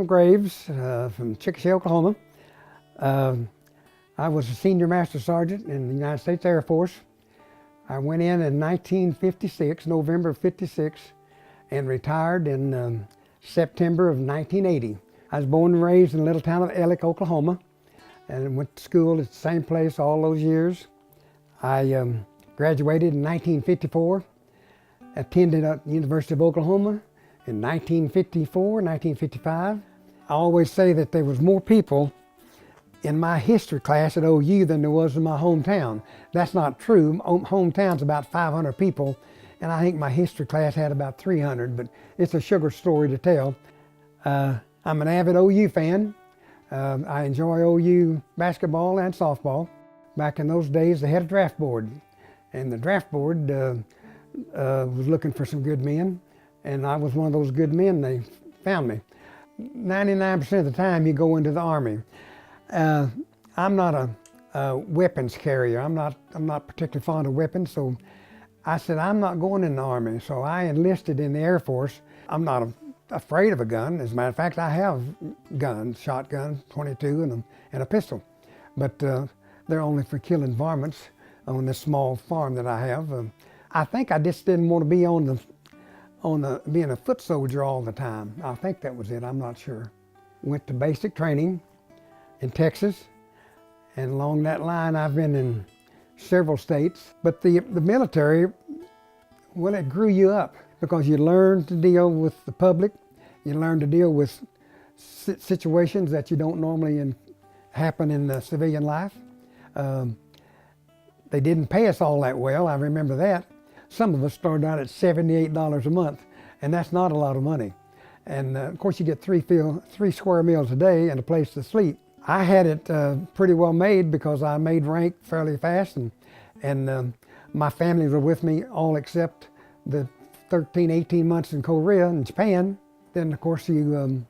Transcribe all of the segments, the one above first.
William Graves from Choctaw, Oklahoma. I was a senior master sergeant in the United States Air Force. I went in 1956, November of '56, and retired in September of 1980. I was born and raised in the little town of Ellick, Oklahoma, and went to school at the same place all those years. I graduated in 1954, attended at the University of Oklahoma in 1954, 1955. I always say that there was more people in my history class at OU than there was in my hometown. That's not true. Hometown's about 500 people, and I think my history class had about 300, but it's a sugar story to tell. I'm an avid OU fan. I enjoy OU basketball and softball. Back in those days, they had a draft board, and the draft board was looking for some good men, and I was one of those good men. They found me. 99% of the time, you go into the Army. I'm not a weapons carrier. I'm not particularly fond of weapons, so I said I'm not going in the Army. So I enlisted in the Air Force. I'm not afraid of a gun. As a matter of fact, I have guns, shotgun, .22, and a pistol, but they're only for killing varmints on this small farm that I have. I think I just didn't want to be being a foot soldier all the time. I think that was it. I'm not sure. Went to basic training in Texas, and along that line I've been in several states. But the military, well, it grew you up because you learn to deal with the public, you learn to deal with situations that you don't normally happen in the civilian life. They didn't pay us all that well, I remember that. Some of us started out at $78 a month, and that's not a lot of money. And of course you get three square meals a day and a place to sleep. I had it pretty well made because I made rank fairly fast, and my family were with me all except the 13, 18 months in Korea and Japan. Then of course you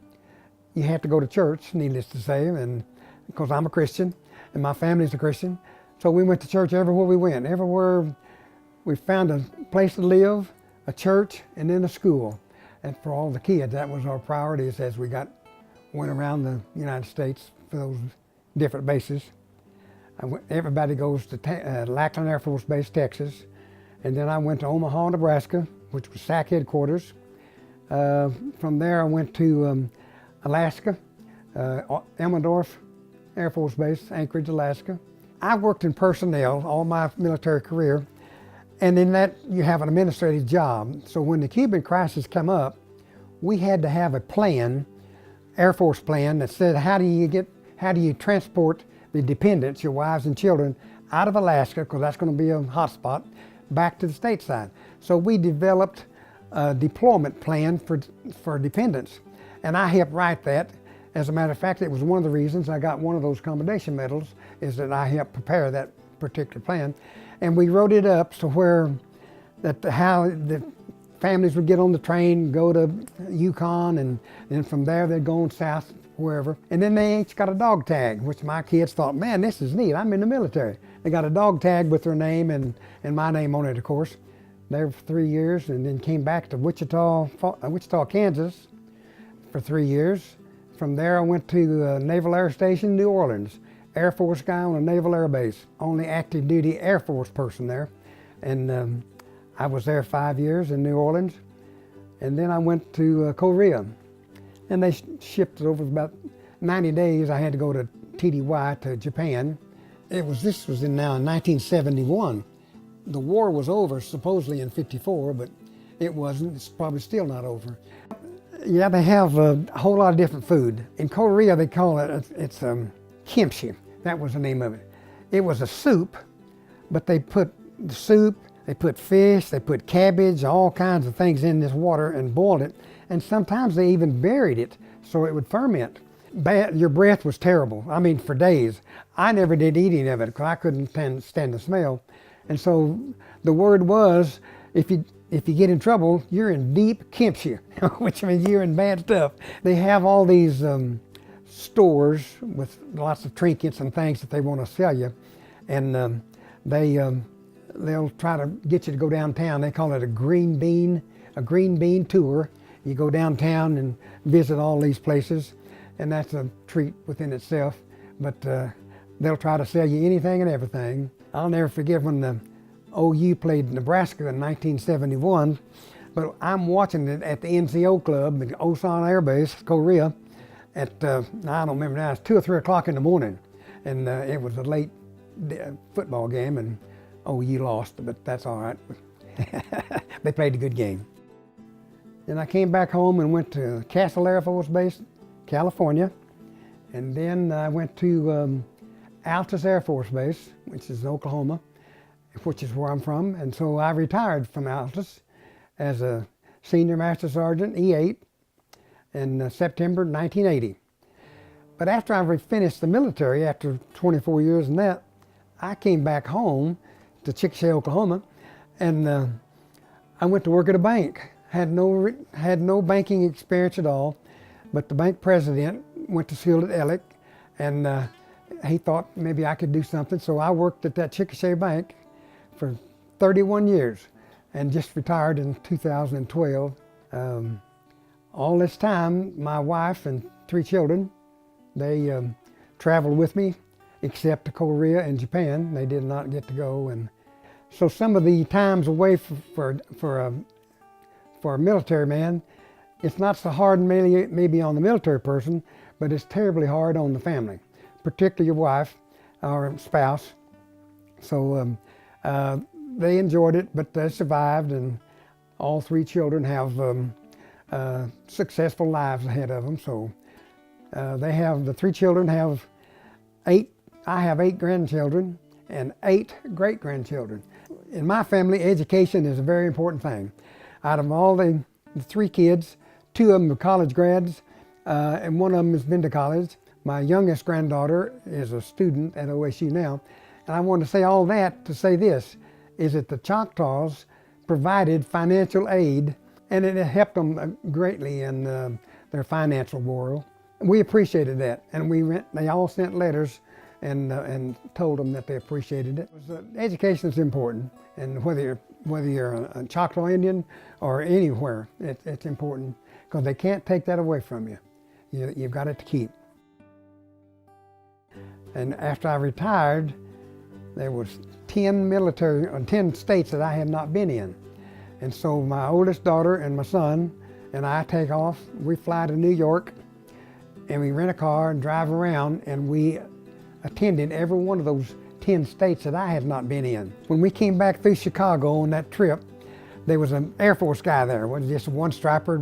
have to go to church, needless to say, and because I'm a Christian and my family's a Christian. So we went to church everywhere we went. Everywhere we found a place to live, a church, and then a school. And for all the kids, that was our priorities as we went around the United States for those different bases. Everybody goes to Lackland Air Force Base, Texas. And then I went to Omaha, Nebraska, which was SAC headquarters. From there I went to Alaska, Elmendorf Air Force Base, Anchorage, Alaska. I worked in personnel all my military career, and in that you have an administrative job. So when the Cuban crisis came up, we had to have a plan, Air Force plan, that said how do you transport the dependents, your wives and children, out of Alaska, because that's going to be a hot spot, back to the stateside. So we developed a deployment plan for dependents, and I helped write that. As a matter of fact, it was one of the reasons I got one of those commendation medals, is that I helped prepare that particular plan. And we wrote it up so how the families would get on the train, go to Yukon, and then from there they'd go on south, wherever. And then they each got a dog tag, which my kids thought, man, this is neat, I'm in the military. They got a dog tag with their name and my name on it, of course. There for 3 years, and then came back to Wichita, Kansas for 3 years. From there I went to Naval Air Station, New Orleans. Air Force guy on a Naval Air Base, only active duty Air Force person there. And I was there 5 years in New Orleans. And then I went to Korea, and they shipped it over about 90 days. I had to go to TDY to Japan. This was in 1971. The war was over supposedly in '54, but it wasn't. It's probably still not over. Yeah, they have a whole lot of different food. In Korea, they call it's kimchi. That was the name of it. It was a soup, but they put the soup, they put fish, they put cabbage, all kinds of things in this water and boiled it. And sometimes they even buried it so it would ferment. Your breath was terrible. I mean, for days. I never did eat any of it because I couldn't stand the smell. And so the word was, if you get in trouble, you're in deep kimchi, which means you're in bad stuff. They have all these stores with lots of trinkets and things that they want to sell you, and they'll try to get you to go downtown. They call it a green bean tour. You go downtown and visit all these places. and that's a treat within itself. But they'll try to sell you anything and everything. I'll never forget when the OU played Nebraska in 1971, but I'm watching it at the NCO club at Osan Air Base, Korea, at, I don't remember now, it's 2 or 3 o'clock in the morning. And it was a late football game, and OU lost, but that's all right. They played a good game. Then I came back home and went to Castle Air Force Base, California. And then I went to Altus Air Force Base, which is Oklahoma, which is where I'm from. And so I retired from Altus as a Senior Master Sergeant, E8, in September 1980. But after I finished the military, after 24 years in that, I came back home to Chickasha, Oklahoma, and I went to work at a bank. Had no banking experience at all, but the bank president went to school at Ellick, and he thought maybe I could do something, so I worked at that Chickasha bank for 31 years and just retired in 2012. All this time, my wife and 3 children, they traveled with me, except to Korea and Japan. They did not get to go, and so some of the times away for a military man, it's not so hard maybe on the military person, but it's terribly hard on the family, particularly your wife or spouse. So they enjoyed it, but they survived, and all 3 children have successful lives ahead of them. So the 3 children have 8. I have 8 grandchildren and 8 great-grandchildren. In my family, education is a very important thing. Out of all the 3 kids, 2 of them are college grads, and 1 of them has been to college. My youngest granddaughter is a student at OSU now. And I want to say all that to say this, is that the Choctaws provided financial aid, and it helped them greatly in their financial world. We appreciated that, and they all sent letters and told them that they appreciated it. Education is important, and whether you're a Choctaw Indian or anywhere, it's important, because they can't take that away from you. You've got it to keep. And after I retired, there was 10 states that I had not been in. And so my oldest daughter and my son and I take off. We fly to New York, and we rent a car and drive around, and we attended every one of those 10 states that I had not been in. When we came back through Chicago on that trip, there was an Air Force guy there. It was just one striper.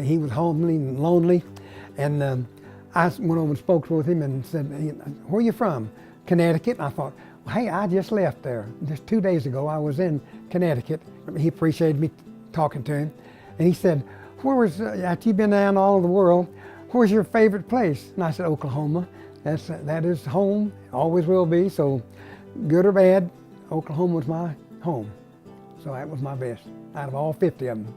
He was homely and lonely. And I went over and spoke with him and said, "Where are you from?" "Connecticut." And I thought, "Hey, I just left there. Just 2 days ago, I was in Connecticut." He appreciated me talking to him. And he said, "After you've been down all over the world, where's your favorite place?" And I said, "Oklahoma. That is home, always will be. So good or bad, Oklahoma was my home." So that was my best out of all 50 of them.